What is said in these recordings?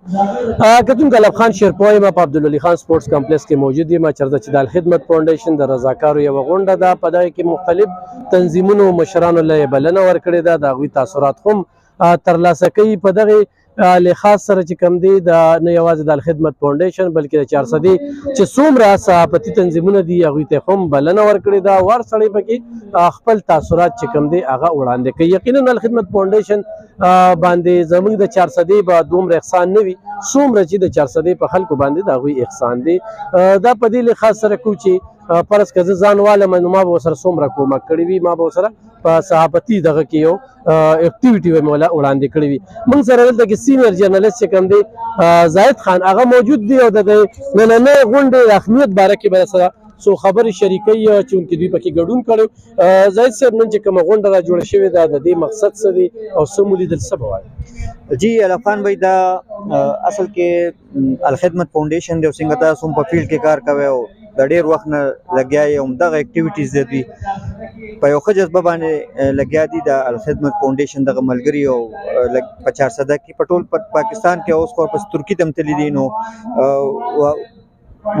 کتونکو الف خان شیرپوی ما په عبدالولي خان سپورټس کمپلیکس کې موجود یم چېرته چې د الخدمت فاونډیشن د رضاکارو یوه غونډه ده. په دغه کې مختلف تنظیمونو مشرانو له بلنه ورکړې ده، د هغوی تاثرات هم ترلاسه کوي. په دغې لحاظ سره چې کوم دی د نه یوازې د الخدمت فاونډیشن بلکې د 400 چې څومره صحافتي تنظیمونه دي هغوی ته هم بلنه ورکړې ده. ور سړی پکې خپل تاثرات چې کوم دی هغه وړاندې کوي. یقینا الخدمت فاونډیشن باندې زموږ د 400 به دومره احسان نه وي څومره چې د 400 په خلکو باندې د هغوی احسان دی. دا په دې لحاظ سره کوو چې فرض که زه ځان والم نو ما به ورسره څومره کومک کړی وي، ما به ورسره په صحافتي دغه کې یو اکټیویټي به مې وړاندې کړې وي. موږ سره دلته کې سینیئر جرنالست چې کوم دی زاهد خان هغه موجود دی او د نننۍ غونډې د اهمیت باره کې به سره څو خبرې شریکوي چې دوی پکې ګډون کړی. زاهد صاحب نن چې کومه غونډه را جوړه شوې ده د دې مقصد څه دی او څه مو لیدل، څه به وایي؟ جی الف خان بھائی دا اصل کې الخدمت فاونډیشن دی او څنګه تاسو په فیلډ کې کار کوي او د ډیر وخت نه لګیا یې همدغه اکټیویټیز دي په یو ښه جذبه باندې لګیا دي د الخدمت فاونډیشن دغه ملګري او په 400 کې په ټول پاکستان کې اوس خو په ترکی تم تللی دي نو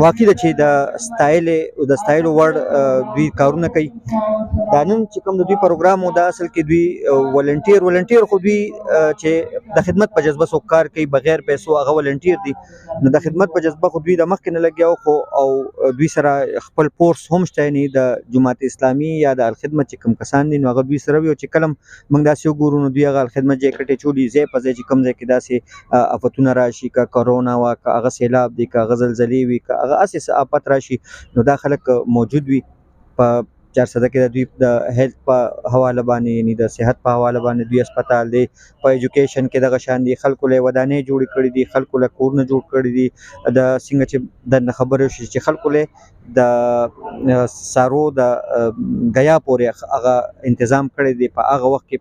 واقع ده چې د ستایلو وړ دوی کارونه کوي. دا نن چې کوم د دوی پروګرام و دا اصل کې دوی ولنټیر خو دوی چې د خدمت په جذبه څوک کار کوي بغیر پیسو هغه ولنټیر دي. نو د خدمت په جذبه خو دوی د مخکې نه لګیا خو او دوی سره خپل فورس هم شته نه د جماعت اسلامي یا د الخدمت چې کوم کسان دي نو هغه دوی سره وي چې کلم موږ داسې وګورو نو دوی هغه الخدمت جیکټې چولي ځای په ځای چې کوم ځای کې داسې افتونه راشي که کرونا وا که هغه سیلاب دي که هغه زلزلې وي که هغه اساس آفت راشي نو دا خلک موجود وي. په 400 کې د دوی د هیلث په حواله باندې یعنی د صحت په حواله باندې دوی هسپتال دی، په ایجوکیشن کې دغه شان دي، خلکو له ودانۍ جوړې کړي دي، خلکو له کورونه جوړ کړي دي. د څنګه چې د خبرو شي چې خلکو له د سارو د غیا پورې هغه تنظیم کړی دی په هغه وخت کې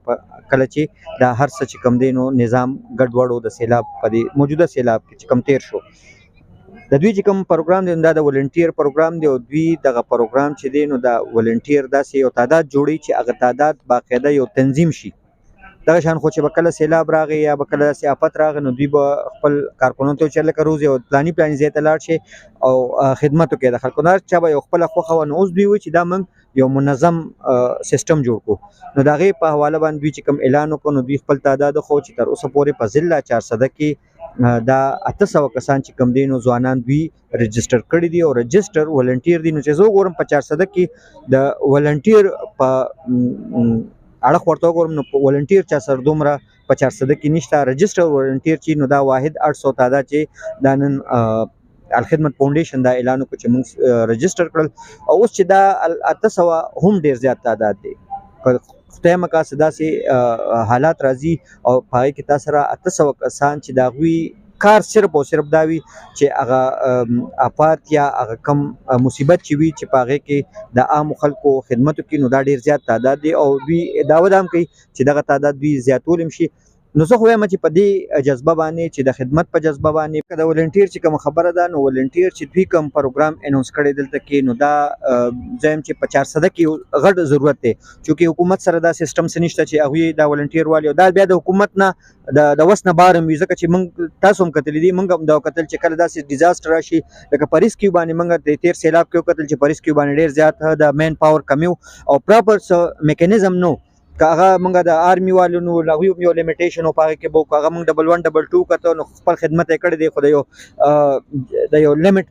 کله چې د هر څه چې کم دی نو نظام ګډوډو د سیلاب په دې موجوده سیلاب کې چې کم تیر شو. د دوی چې کوم پروګرام دی دا د ولنټیر پروګرام دی او دوی دغه پروګرام چې دی نو د ولنټیر داسې یو تعداد جوړي چې هغه تعداد باقاعده یو تنظیم شي. دغه شان خو چې به کله سیلاب راغی یا به کله داسې آفت راغی نو دوی به خپل کارکونو ته چې لکه روز یو پلاني ځای ته لاړ شي او خدمت وکړي د خلکو نه چا به یو خپله خوښه وه. نو اوس دوی وایي چې دا موږ یو منظم سیستم جوړ کړو نو د هغې په حواله باندې دوی چې کوم اعلان وکړو نو دوی خپل تعداد خو چې تر اوسه پورې په ضلع 400 کې دا 800 کسان چې کم دي نو ځوانان دوی رجسټر کړي دي او رجسټر ولنټیر دي. نو چې زه وګورم په 400 کې د ولنټیر په اړه ورته وګورم نو ولنټیر چا سره دومره په 400 کې نشته. رجسټر ولنټیر چې نو دا واحد 800 تعداد چې دا نن الخدمت فاونډیشن دا اعلان وکړ چې موږ رجسټر کړل او اوس چې دا 800 هم ډیر زیات تعداد دی. خدای مکاسه داسې حالات راځي او پای کې تاسو را 800 کسان چې دا غوي کار صرف او صرف دا وي چې هغه آفات یا هغه کم مصیبت چې وي چې په هغې کې د عام خلکو خدمتو کې نو دا ډیر زیات تعداد دی او دوی دعوه هم کوي چې دغه تعداد دوی زیاتول هم شي. نو زه خو وایم چې په دې جذبه باندې چې د خدمت په جذبه باندې د ولنټیر چې کوم خبره ده نو ولنټیر چې دوی کوم پروګرام اناونس کړی دلته کې نو دا زم چې په 400 کې غټ ضرورت دی چې حکومت سره دا سیستم سنشته چې هغه دا ولنټیر والی دا بیا د حکومت نه د وسنه بارم وي ځکه چې موږ تاسو هم کتل دي موږ هم دا کتل چې کله داسې ډیزاستر راشي لکه پاریس کې باندې موږ د تیر سیلاب کې کتل چې پاریس کې باندې ډیر زیات د مین پاور کمیو او پراپر میکانیزم نو که هغه موږ د آرمي والو نو هغوی یو لیمیټیشن او په هغې کې به هغه موږ ډبل 1 ډبل 2 کته نو خپل خدمت یې کړی دی خو د یو لیمټ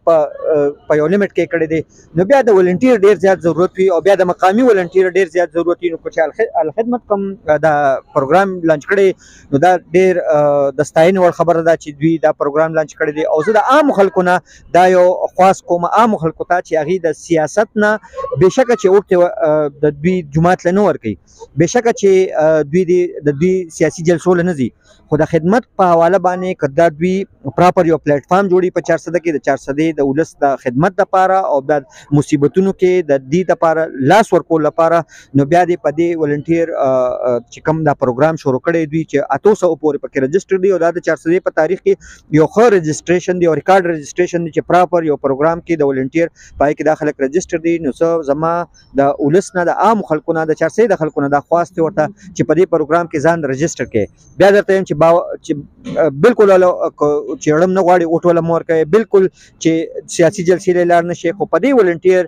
په یو لیمټ کې کړی دی نو بیا د ولنټیر ډیر زیات ضرورت وي او بیا د مقامي ولنټیر ډیر زیات ضرورت وي. نو چې الخدمت کوم دا پروګرام لانچ کړی نو دا ډیر د ستاینې وړ خبره ده چې دوی دا پروګرام لانچ کړی دی او زه د عام خلکو نه دا یو خواست کوم عام خلکو ته چې هغې د سیاست نه بېشکه چې ورته د دوی جماعت له نه ورکوي بېشکه چې دوی د دوی سیاسي جلسو له نه ځي خو د خدمت په حواله باندې که دا دوی پراپر یو پلیټ فارم جوړي په 400 کې د 400 د ولس د خدمت لپاره او د مصیبتونو کې د دې لپاره لاس ورکول لپاره نو بیا دې په دې ولنټیر چې کوم دا پروګرام شروع کړی دوی چې 800 پورې پکې رجسټر دی او دا د 400 په تاریخ کې یو ښه رجسټریشن دی او ریکارډ رجسټریشن دی چې پراپر یو پروګرام کې د ولنټیر پای کې دا خلک رجسټر دي. نو زما د ولس نه د عام خلکو نه د 400 د خلکو نه دا خواست درخواست ورته چې په دې پروګرام کې ځان رجسټر کړي. بیا درته وایم چې بالکل چې اړم نه غواړي اوټ ولا مور کوي، بالکل چې سیاسي جلسې له لار نشي، خو په دې ولنټیر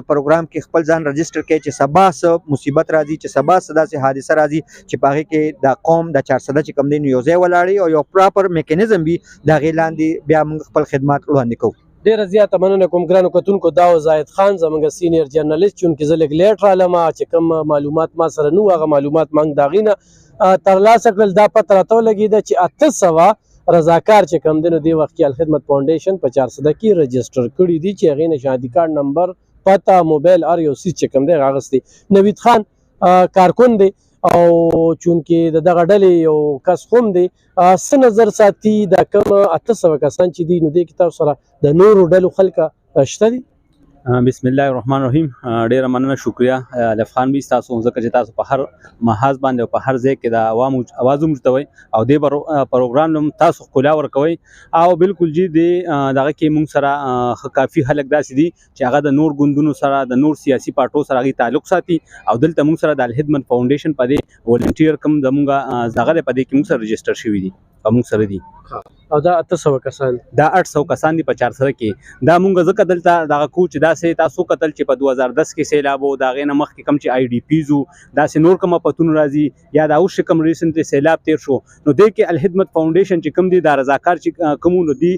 پروګرام کې خپل ځان رجسټر کړي چې سبا څه مصیبت راځي، چې سبا څه داسې حادثه راځي چې په هغې کې د قوم د 400 چې کوم دی نو یو ځای ولاړي او یو پراپر میکانیزم وي، د هغې لاندې بیا موږ خپل خدمات وړاندې کوو. ډیره زیاته مننه کوم ګرانو کتونکو. دا زاهد خان زموږ سینیر جرنالیست چونکې زه لږ لیټ رالم، چې کوم معلومات ما سره نه وو هغه معلومات موږ د هغې نه ترلاسه کړل. دا پته راته ولګېده چې 800 رضاکار چې کوم دی نو دې وخت کې الخدمت فاونډیشن په 400 کې رجسټر کړي دي، چې هغې نه شهادي کارډ نمبر، پته، موبایل، هر یو څیز چې کوم دی هغه اخیستی. نوید خان کارکون دی او چونکې د دغه ډلې یو کس هم دی، څه نظر ساتي دا کوم 800 کسان چې دي نو دې کې تاسو سره د نورو ډلو خلکه شته دي؟ بسم الله الرحمن الرحیم. ډیره مننه، شکریا الف خان بي تاسو ځکه چې تاسو په هر محاذ باندې او په هر ځای کې د عوامو اواز مرتوي او دې پروګرام نوم تاسو ښکلا ورکوي او بالکل جی دغه کې موږ سره کافي خلک داسې دي چې هغه د نور ګوندونو سره د نور سیاسي پارټو سره هغې تعلق ساتي او دلته موږ سره د الخدمت فاونډیشن په دې ولنټیر کوم زموږ دغه په دې کې موږ سره رجسټر شوي دي او موږ سره دي. او دا 800 کسان دا 800 کسان دي په 400 کې. دا مونږ ځکه دلته دغه کو چې داسې تاسو کتل چې په 2010 کې سیلاب و، د هغې نه مخکې کوم چې آی ډي پیز وو، داسې نور کومه پتون راځي یا دا اوس چې کوم ریسنټلی سیلاب تیر شو نو دې کې الخدمت فاونډیشن چې کوم دي دا رضاکار چې کوم نو دي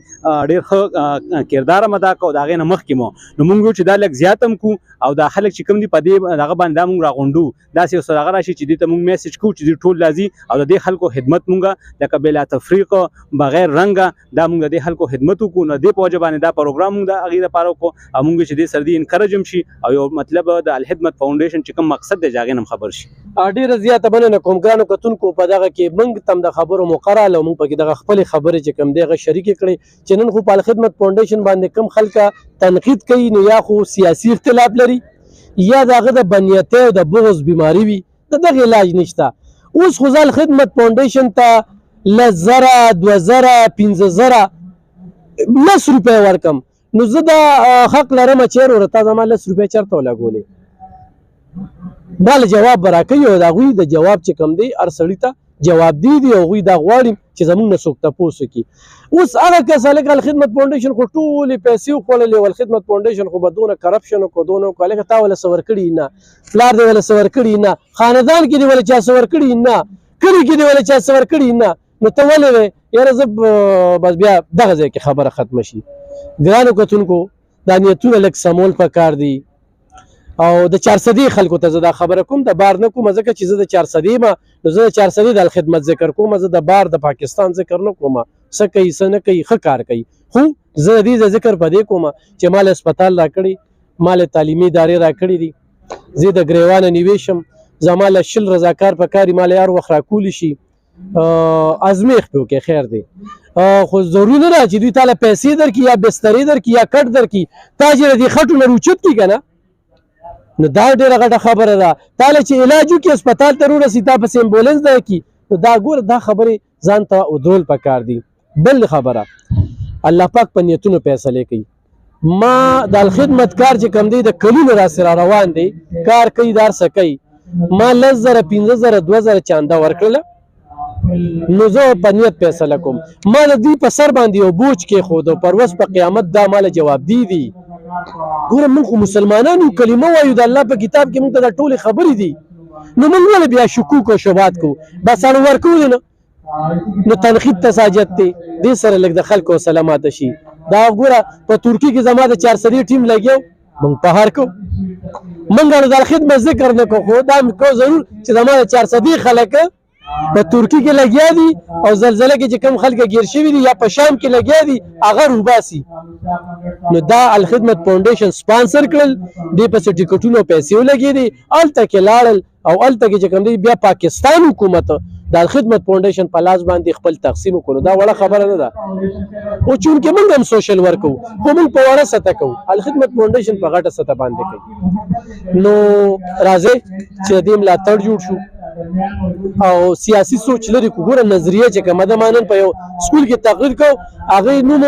ډېر ښه کردار هم ادا کړو. د هغې نه مخکې مو نو مونږ ویل چې دا لږ زیات هم کړو او دا خلک چې کوم دي په دې دغه باندې دا مونږ راغونډو، داسې یو څه هغه راشي چې دې ته مونږ میسج کوو چې دوی ټول راځي او د دې خلکو خدمت مونږ لکه بلا تفریق بغیر رنګه دا مونږ د دې خلکو خدمت وکړو. نو دې په وجه باندې دا پروګرام مونږ د هغې دپاره وکړو او مونږ چې دې سره دې انکرج هم شي او یو مطلب د الخدمت فاونډیشن چې کوم مقصد دی چې هغې نه هم خبر شي. ډیره زیاته مننه کوم ګرانو کتونکو. په دغه کې موږ تم د خبرو موقع راغله او موږ پکې دغه خپلې خبرې چې کوم دی هغه شریکې کړې چې نن خو په الخدمت فاونډیشن باندې کوم خلکه تنقید کوي نو یا خو سیاسي اختلاف لري یا د هغه د بنیتۍ او د بغض بیماري وي، د دغه علاج نشته. اوس خو زه الخدمت فاونډیشن ته 1000 2000 15000 10 روپۍ ورکم نو زه دا حق لرم چې ورته تا زما 10 روپۍ چېرته ولګولې؟ دا له جواب به راکوي او د هغوی د جواب چې کوم دی هر سړي ته جواب دی او هغوی دا غواړي چې زموږ نه څوک تپوس وکړي. اوس هغه کس هلکه الخدمت فاونډیشن خو ټولې پیسې وخوړلې او الخدمت فاونډیشن خو به دونه کرپشن وکړو دونه وکړو، هلکه تا وله څه ورکړي نه، پلار دې وله څه ورکړي نه، خاندان کې دې وله چا څه ورکړي نه، کلي کې دې وله چا څه ورکړي نه، نو ته ولې وې یاره زه بس بیا دغه ځای کې خبره ختمه شي. ګرانو کتونکو دا نیتونه لږ سمول پکار دي او د 400 خلکو ته زه دا خبره کوم، د بار نه کوم ځکه چې زه د 400 ما نو زه د 400 د خدمت ذکر کوم، زه د بار د پاکستان ذکر نه کوم، څه کوي څه نه کوي ښه کار کوي، خو زه د دې ذکر په دې کوم چې مال هسپتال راکړي، مال تعلیمي ادارې راکړي دي، زه د ګریوانه نیویشم زما له 10 رضاکار پکاري مال هر وخت راکولی شي ازمیخ په کې خیر دی. خو ضروري نه ده چې دوی تاله پیسې درکړي یا بسترې درکړي یا کټ درکړي، تا چې د دې خټو نه روچت کړي که نه نو دا ډېره غټه خبره ده. تاله چې علاج وکړي هسپتال ته ورسي تا پسې امبولنس درکړي نو دا ګوره دا خبرې ځان ته ودرول پکار دي. بل خبره الله پاک په نیتونو فیصلې کوي. ما د الخدمت کار چې کوم دی د کلونو راسره روان دی، کار کوي دار څه کوي، ما 10,000 15,000 2,000 چانده ورکړله نو زه په نیت فیصله کوم. ما د دوی په سر باندې یو بوج کېښود او پر ورځ په قیامت دا ماله جواب دی. ګوره موږ خو مسلمانانو کلمه وایو د الله په کتاب کې موږ ته دا ټولې خبرې دي نو موږ ولې بیا شکوک او شبهات کوو؟ بس اړ ورکوو نه نو تنقید ته ساجت دی، دې سره لږ د خلکو سلامات شي. دا ګوره په ترکي کې زما د 400 ټیم لګیو موږ په هر کو موږ د خدمت ذکر نه کوو، خو دا کو ضرور چې زما د 400 خلک په ترکی کې لګیا دي او زلزله کې چې کوم خلک گیر شوي دي یا په شام کې لګیا دي هغه روباسي. نو دا الخدمت فاونډیشن سپانسر کړل، دې پسې ټیکټونو پیسې ولګې دي، هلته کې لاړل او هلته کې چې کوم دی بیا پاکستان حکومت د الخدمت فاونډیشن په لاس باندې خپل تقسیم وکړو. دا وړه خبره نه ده. او چونکې موږ هم سوشل ورک کوو خو موږ په وړه سطح کوو، الخدمت فاونډیشن په غټه سطح باندې کوي. نو راځئ چې د دې ملاتړ جوړ شو او سیاسي سوچ لري کو. ګوره نظریه چې کومه ده ما نن په یو سکول کې تقریر کو، هغې نوم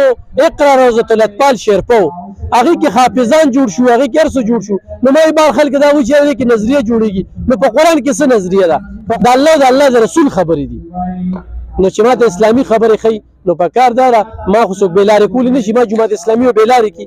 اقرا روضة الاطفال شیرپو هغه کې حافظان جوړ شو هغه کې ارسو جوړ شو نو مې بار خلک دا و چې هغه کې نظریه جوړیږي نو په قران کې څه نظریه ده د الله د رسول خبرې دي نو چې ماته اسلامي خبرې خي نو په کار داره ما خو څوک بیلارې کولی نشي ما جماعت اسلامي او بیلارې کی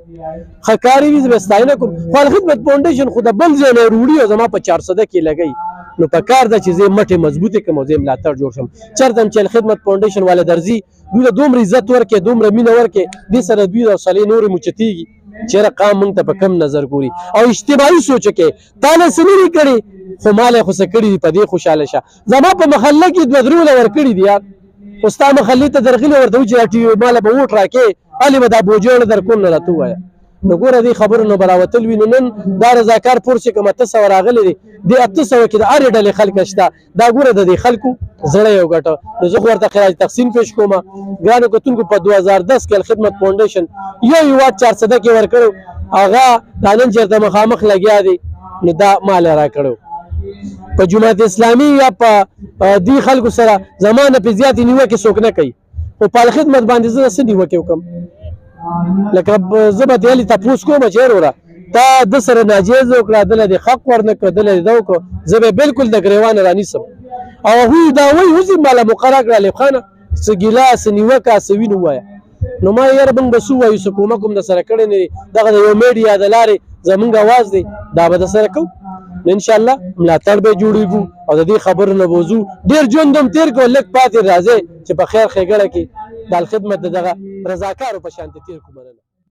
خکاری وي زه ستاینه کوم خو خدمت فاونډیشن خو د بل ځای نه وروړي او زما په 400 کې لګي نو په کار ده چې زه مټه مضبوطه کوم زه ملاتړ جوړ شم چرته چې خدمت فاونډیشن والا درځي دوی دومره عزت ورکې دومره مینه ورکې د سره دوی د صالح نور مچتیږي چې رقم مونږ ته په کم نظر ګوري او اجتماعي سوچ کې تاله سنري کړي خو مال خو سکړي په دې خوشاله شه زما په محله کې دوه درول ور کړی دی یار استاد محلي ته درغلي ورته چې ټي مال به وټ راکې علي به دا بوجوړ در کوم نه راته وایا نو ګوره دې خبرو نو براوتل وینو نن دا رضاکار پور چې کوم 800 راغلي دي د 800 کې د اړ ډلې خلک شته دا ګوره د دې خلکو زړه یو غټه نو زه ورته خراج تقسیم پیش کوم ګرانو کتونکو په 2010 کې خدمت فاونډیشن یو واټ 400 کې ورکړو هغه دانن چیرته مخامخ لګیا دي نو دا مال را کړو په جماعت اسلامي یا په دی خلکو سره زمانه په زیات نیوکه څوک نه کوي او په خدمت باندې زه څه نیوکه وکم لکه زبد یلی تاسو کوم چې وروره تا د سره ناجیز وکړه د حق ورنه کړل دا وکړه زه به بالکل د غریوان رانی سم او هو دا وایي وزي مال مقرره کړل خانه سګیلا سنیوکه سوینو وای نو ما یې ربن بسو وایي سکومه کوم د سره کړي نه دغه یو میډیا د لارې زمونږ आवाज دی دا به د سره کو ان شاء الله ملاتړ به جوړیږي او د دې خبر نه وځو ډیر ژوندم تیر کو لک پاتې راځي چې په خیر خېګړه کې د خدمت دغه رضاکارو په شان تیر کو مننه